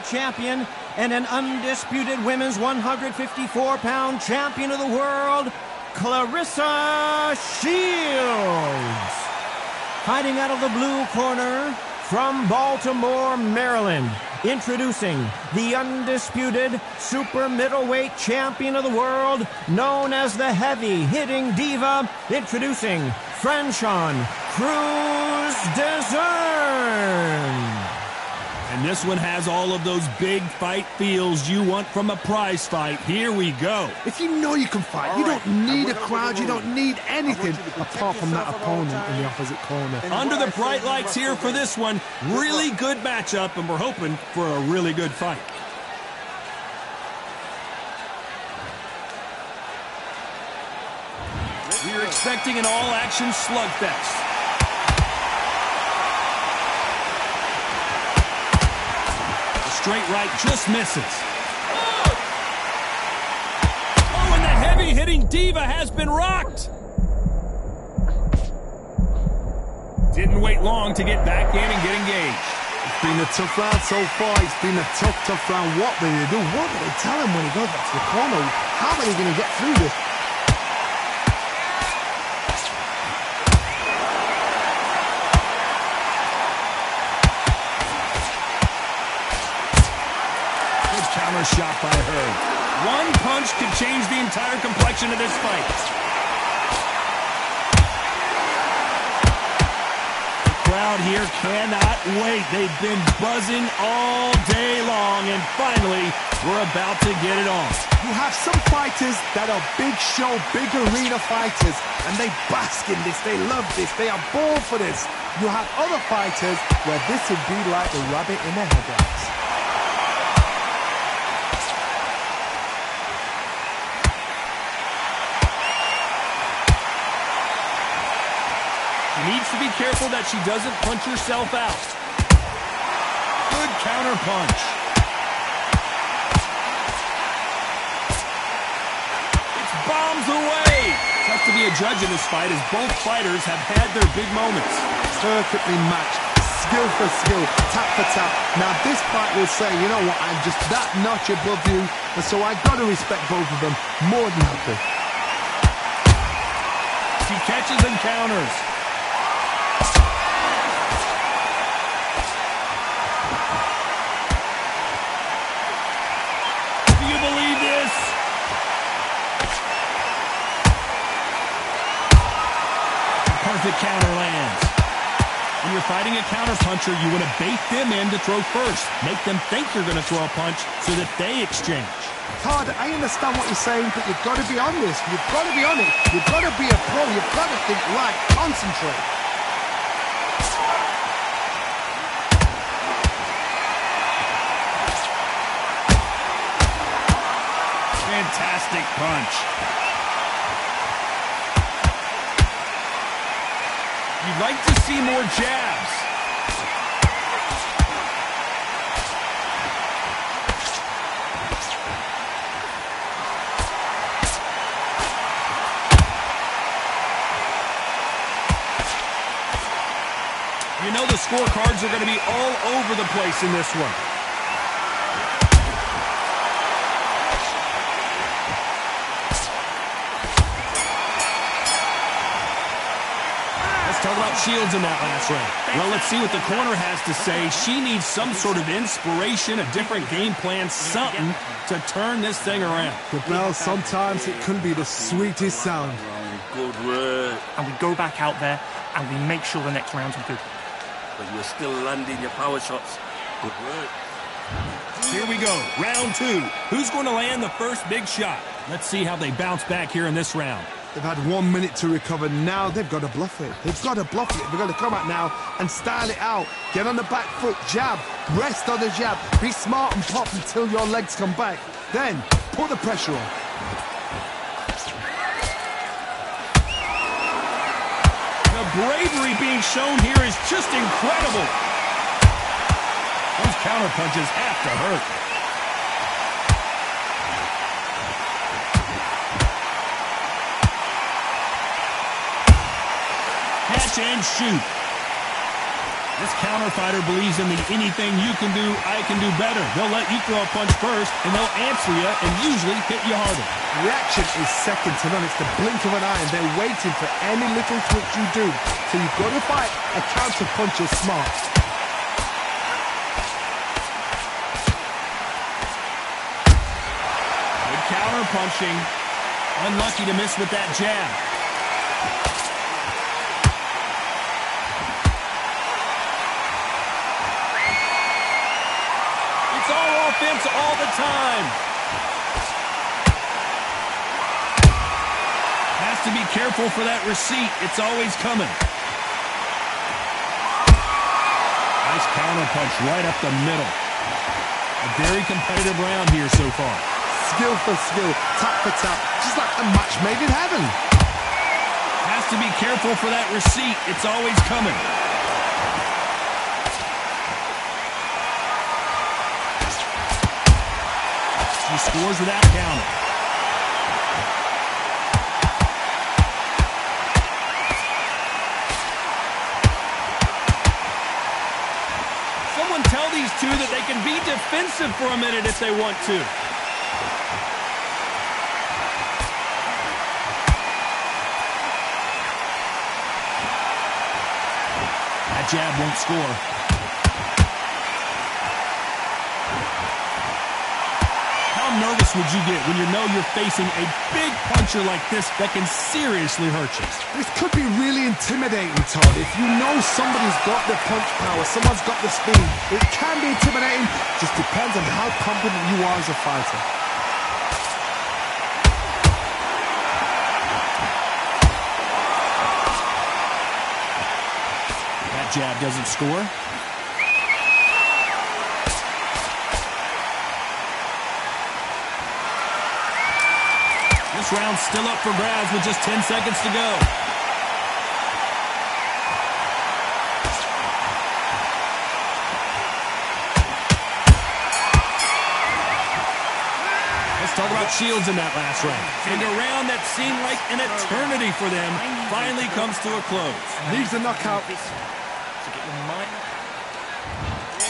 champion and an undisputed women's 154-pound champion of the world, Clarissa Shields. Fighting out of the blue corner from Baltimore, Maryland, introducing the undisputed super middleweight champion of the world, known as the heavy-hitting diva, introducing Franchon Cruz-Dezurn. And this one has all of those big fight feels you want from a prize fight. Here we go. If you know you can fight, you don't need a crowd, you don't need anything apart from that opponent in the opposite corner. Under the bright lights here for this one, really good matchup, and we're hoping for a really good fight. We're expecting an all-action slugfest. Straight right just misses. Oh, and that heavy-hitting diva has been rocked. Didn't wait long to get back in and get engaged. It's been a tough round so far. It's been a tough round. What will they do? What will they tell him when he goes back to the corner? How are they going to get through this? Shot by her. One punch could change the entire complexion of this fight. The crowd here cannot wait. They've been buzzing all day long, and finally, we're about to get it on. You have some fighters that are big show, big arena fighters, and they bask in this. They love this. They are born for this. You have other fighters where this would be like the rabbit in the headlights. Needs to be careful that she doesn't punch herself out. Good counter punch. It's bombs away. Tough to be a judge in this fight as both fighters have had their big moments. Perfectly matched. Skill for skill. Tap for tap. Now this fight will say, you know what, I'm just that notch above you, and so I got to respect both of them more than happy. She catches and counters. Perfect counter lands. When you're fighting a counter-puncher, you want to bait them in to throw first. Make them think you're going to throw a punch so that they exchange. Todd, I understand what you're saying, but you've got to be on this. You've got to be on it. You've got to be a pro. You've got to think right. Concentrate. Fantastic punch. You'd like to see more jabs. You know the scorecards are going to be all over the place in this one. Talk about Shields in that last round. Well, let's see what the corner has to say. She needs some sort of inspiration, a different game plan, something to turn this thing around. The bell, sometimes it can be the sweetest sound. Good work. And we go back out there and we make sure the next rounds are good. But you're still landing your power shots. Good work. Here we go, round two. Who's going to land the first big shot? Let's see how they bounce back here in this round. They've had 1 minute to recover. Now they've got to bluff it. They've got to bluff it. They've got to come out now and style it out. Get on the back foot, jab, rest on the jab. Be smart and pop until your legs come back. Then put the pressure on. The bravery being shown here is just incredible. Those counter punches have to hurt. Catch and shoot. This counter fighter believes in the anything you can do, I can do better. They'll let you throw a punch first, and they'll answer you and usually hit you harder. Reaction is second to none. It's the blink of an eye, and they're waiting for any little twitch you do. So you've got to fight a counter puncher smart. Good counter punching. Unlucky to miss with that jab. It's all offense all the time. Has to be careful for that receipt. It's always coming. Nice counter punch right up the middle. A very competitive round here so far. Skill for skill, tap for tap, just like a match made in heaven. Has to be careful for that receipt. It's always coming. He scores without counter. Someone tell these two that they can be defensive for a minute if they want to. That jab won't score. How nervous would you get when you know you're facing a big puncher like this that can seriously hurt you? This could be really intimidating, Todd. If you know somebody's got the punch power, someone's got the speed, it can be intimidating. Just depends on how confident you are as a fighter. That jab doesn't score. This round's still up for grabs with just 10 seconds to go. Let's talk about Shields in that last round. And a round that seemed like an eternity for them finally comes to a close. Needs a knockout.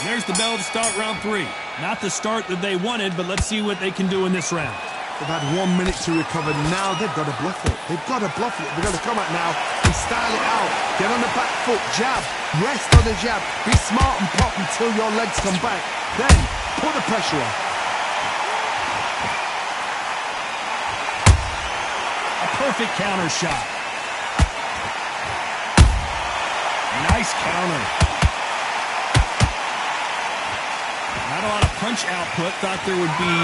There's the bell to start round 3. Not the start that they wanted, but let's see what they can do in this round. They've had 1 minute to recover. Now they've got to bluff it. They've got to bluff it. They've got to come out now and style it out. Get on the back foot, jab, rest on the jab. Be smart and pop until your legs come back. Then put the pressure on. A perfect counter shot. Nice counter. Not a lot of punch output. Thought there would be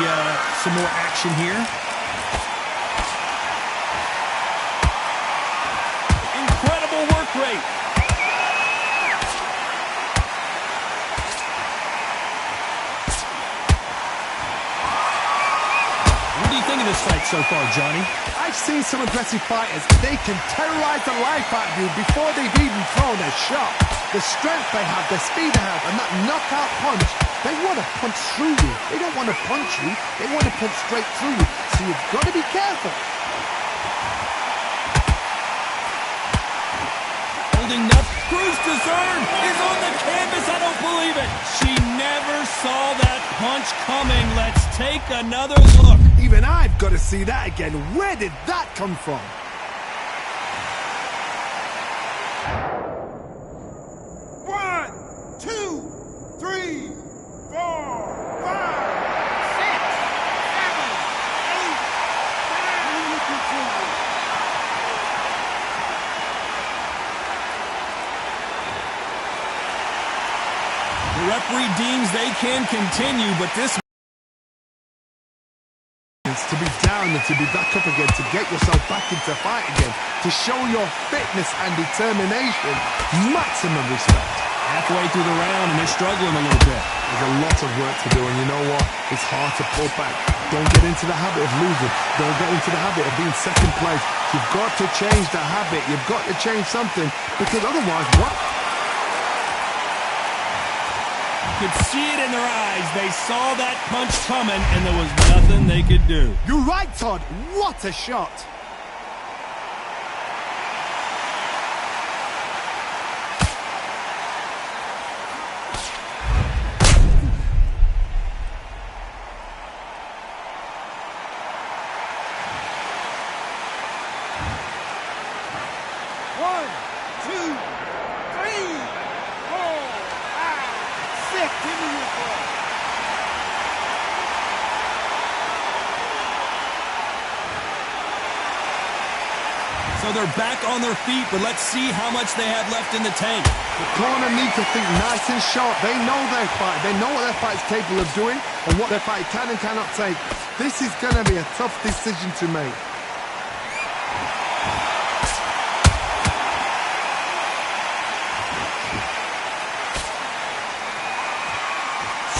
some more action here. Incredible work rate. What do you think of this fight so far, Johnny? I've seen some aggressive fighters. They can terrorize the life out of you before they've even thrown a shot. The strength they have, the speed they have, and that knockout punch, they want to punch through you. They don't want to punch you. They want to punch straight through you. So you've got to be careful. Holding up. Cruz Dessert is on the canvas. I don't believe it. She never saw that punch coming. Let's take another look. Even I've got to see that again. Where did that come from? The referee deems they can continue, but this to be down and to be back up again, to get yourself back into fight again, to show your fitness and determination, maximum respect. halfway through the round and they're struggling a little bit. There's a lot of work to do, and you know what? It's hard to pull back. Don't get into the habit of losing. Don't get into the habit of being second place. You've got to change the habit. You've got to change something, because otherwise, what? You could see it in their eyes. They saw that punch coming, and there was nothing they could do. You're right, Todd. What a shot. So they're back on their feet, but let's see how much they have left in the tank. The corner need to think nice and sharp. They know their fight. They know what their fight's capable of doing and what their fight can and cannot take. This is going to be a tough decision to make.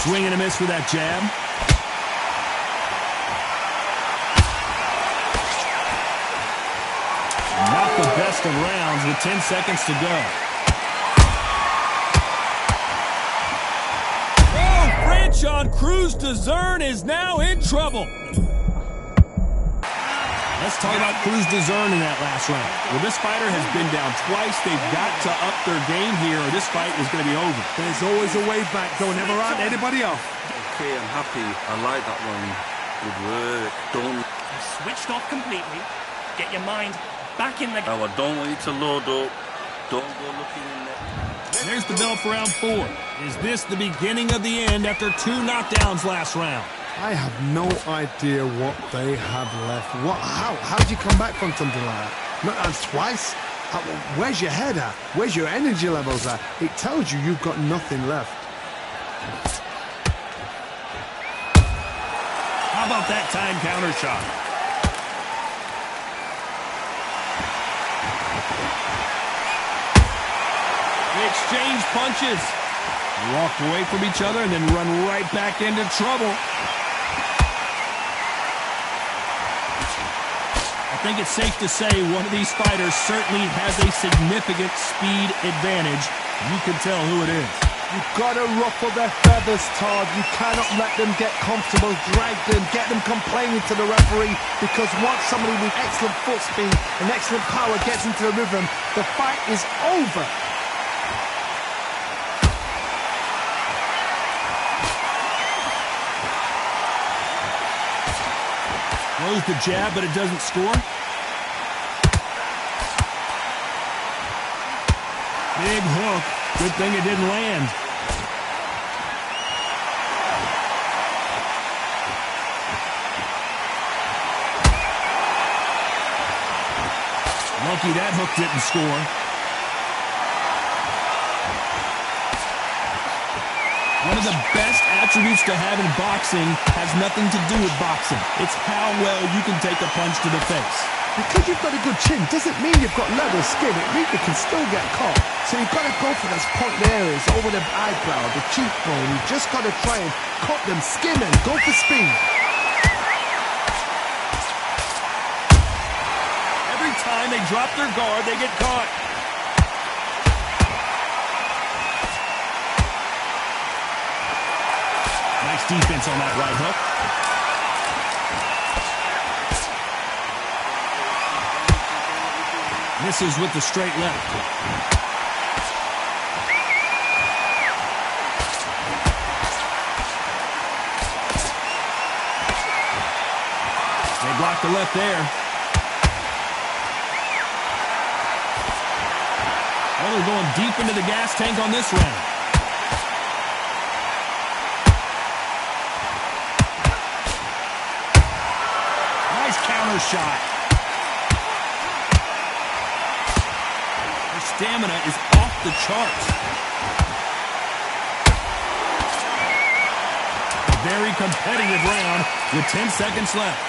Swing and a miss for that jab. Not the best of rounds with 10 seconds to go. Oh, French on Cruz Dezern is now in trouble. Let's talk about Cruz Dezern in that last round. Well, this fighter has been down twice. They've got to up their game here or this fight is going to be over. There's always a way back. Don't ever round anybody off. Okay, I'm happy. I like that one. Good work. Don't... You switched off completely. Get your mind back in the... Now, I don't want you to load up. Don't go looking in there. There's the bell for round 4. Is this the beginning of the end after 2 knockdowns last round? I have no idea what they have left. How did you come back from something like that? Not twice? Where's your head at? Where's your energy levels at? It tells you you've got nothing left. How about that time counter shot? They exchange punches. Walk away from each other and then run right back into trouble. I think it's safe to say one of these fighters certainly has a significant speed advantage. You can tell who it is. You've got to ruffle their feathers, Todd. You cannot let them get comfortable, drag them, get them complaining to the referee, because once somebody with excellent foot speed and excellent power gets into the rhythm, the fight is over. Throws the jab, but it doesn't score. Big hook. Good thing it didn't land. Lucky that hook didn't score. One of the best attributes to have in boxing has nothing to do with boxing. It's how well you can take a punch to the face. Because you've got a good chin doesn't mean you've got level skin. It means you can still get caught. So you've got to go for those point areas over the eyebrow, the cheekbone. You've just got to try and cut them, skim them, go for speed. Every time they drop their guard, they get caught. Nice defense on that right hook. Misses with the straight left. They block the left there. Well, they're going deep into the gas tank on this round. Nice counter shot. Stamina is off the charts. A very competitive round with 10 seconds left.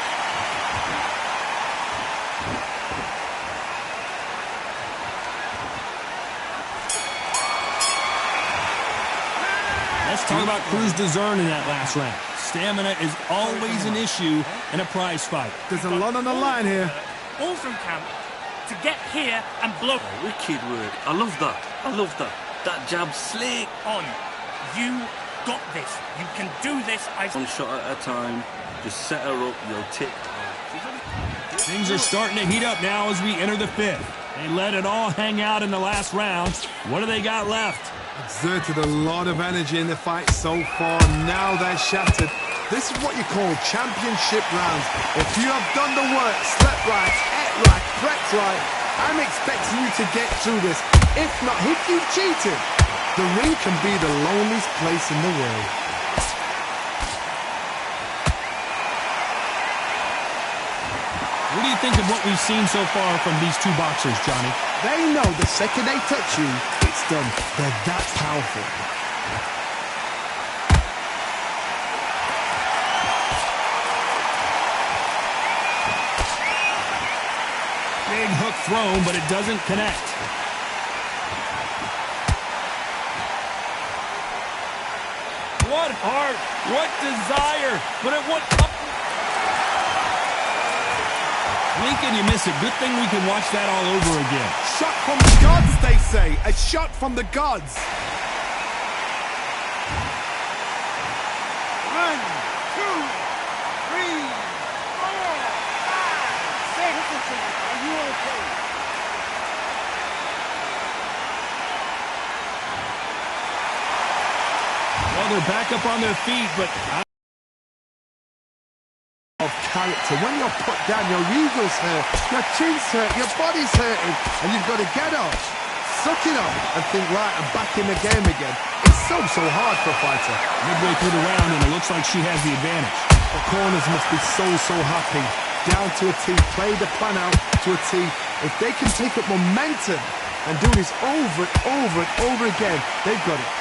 Let's talk about Cruz Dezern in that last round. Stamina is always an issue in a prize fight. There's a lot on the line here. All through camp to get here and blow. Wicked work. I love that. I love that. That jab slick. On. You got this. You can do this. One shot at a time. Just set her up. You'll tick. Things are starting to heat up now as we enter the 5th. They let it all hang out in the last round. What do they got left? Exerted a lot of energy in the fight so far. Now they're shattered. This is what you call championship rounds. If you have done the work, slept right, ate right, prepped right, I'm expecting you to get through this. If not, if you've cheated, the ring can be the loneliest place in the world. What do do you think of what we've seen so far from these two boxers, Johnny? They know the second they touch you, it's done. They're that powerful. Big hook thrown, but it doesn't connect. What heart, what desire, but at what... Lincoln, you miss it. Good thing we can watch that all over again. Shot from the gods, they say. A shot from the gods. 1, 2, 3, 4, 5, 6. Are you okay? Well, they're back up on their feet, but... Of character. When you're put down, your ego's hurt, your chin's hurt, your body's hurting, and you've got to get up, suck it up, and think, right, I'm back in the game again. It's so hard for a fighter. Midway through the round, and it looks like she has the advantage. The corners must be so happy. Down to a T, play the plan out to a T. If they can take up momentum and do this over and over and over again, they've got it.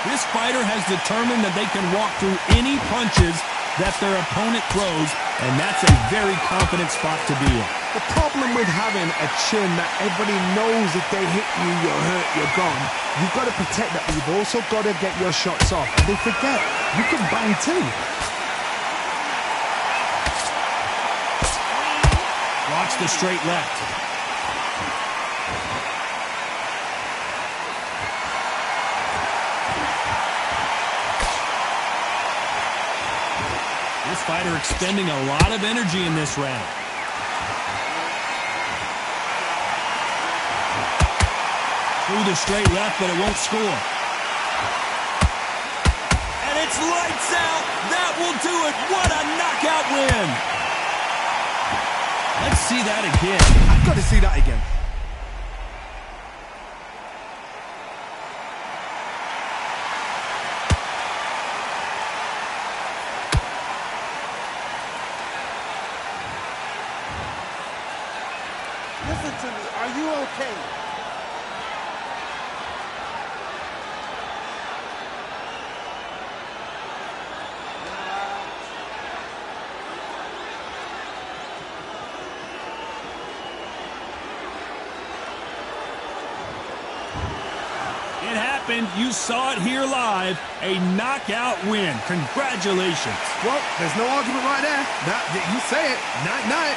This fighter has determined that they can walk through any punches that their opponent throws, and that's a very confident spot to be in. The problem with having a chin that everybody knows if they hit you, you're hurt, you're gone. You've got to protect that, but you've also got to get your shots off. And they forget, you can bang too. Watch the straight left. This fighter expending a lot of energy in this round. Through the straight left, but it won't score. And it's lights out. That will do it. What a knockout win. Let's see that again. I've got to see that again. Listen to me. Are you okay? It happened. You saw it here live. A knockout win. Congratulations. Well, there's no argument right there. You say it. Night, night.